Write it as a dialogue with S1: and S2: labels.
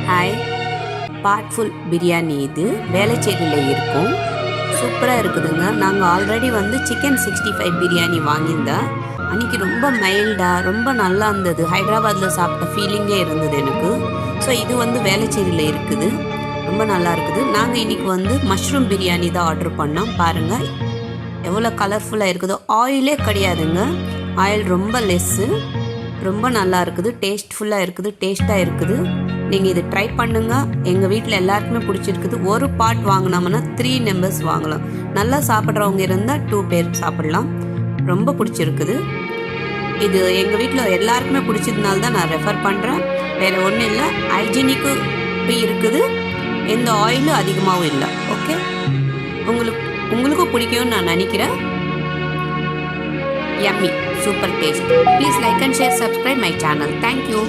S1: Hi, பார்ட்ஃபுல் biryani இது வேளச்சேரியில் இருக்கும். சூப்பராக இருக்குதுங்க. நாங்கள் ஆல்ரெடி சிக்கன் 65 பிரியாணி வாங்கியிருந்தேன். அன்றைக்கி ரொம்ப மைல்டாக ரொம்ப நல்லா இருந்தது. ஹைதராபாத்தில் சாப்பிட்ட ஃபீலிங்கே இருந்தது எனக்கு. ஸோ இது வேளச்சேரியில் இருக்குது, ரொம்ப நல்லா இருக்குது. நாங்கள் இன்றைக்கி மஷ்ரூம் பிரியாணி தான் ஆர்டர் பண்ணோம். பாருங்கள் எவ்வளோ கலர்ஃபுல்லாக இருக்குதோ. ஆயிலே கிடையாதுங்க, ஆயில் ரொம்ப லெஸ்ஸு, ரொம்ப நல்லா இருக்குது, டேஸ்ட்ஃபுல்லாக இருக்குது, டேஸ்ட்டாக இருக்குது. நீங்கள் இது ட்ரை பண்ணுங்கள். எங்கள் வீட்டில் எல்லாருக்குமே பிடிச்சிருக்குது. ஒரு பார்ட் வாங்கினோம்னா 3 members வாங்கலாம். நல்லா சாப்பிட்றவங்க இருந்தால் 2 பேர் சாப்பிட்லாம். ரொம்ப பிடிச்சிருக்குது. இது எங்கள் வீட்டில் எல்லாருக்குமே பிடிச்சதுனால தான் நான் ரெஃபர் பண்ணுறேன். வேறு ஒன்றும் இல்லை, ஹைஜீனிக்கும் இருக்குது, எந்த ஆயிலும் அதிகமாகவும் இல்லை. ஓகே, உங்களுக்கும் பிடிக்கும்னு நான் நினைக்கிறேன். Yummy, super taste. Please like and share, subscribe my channel. Thank you.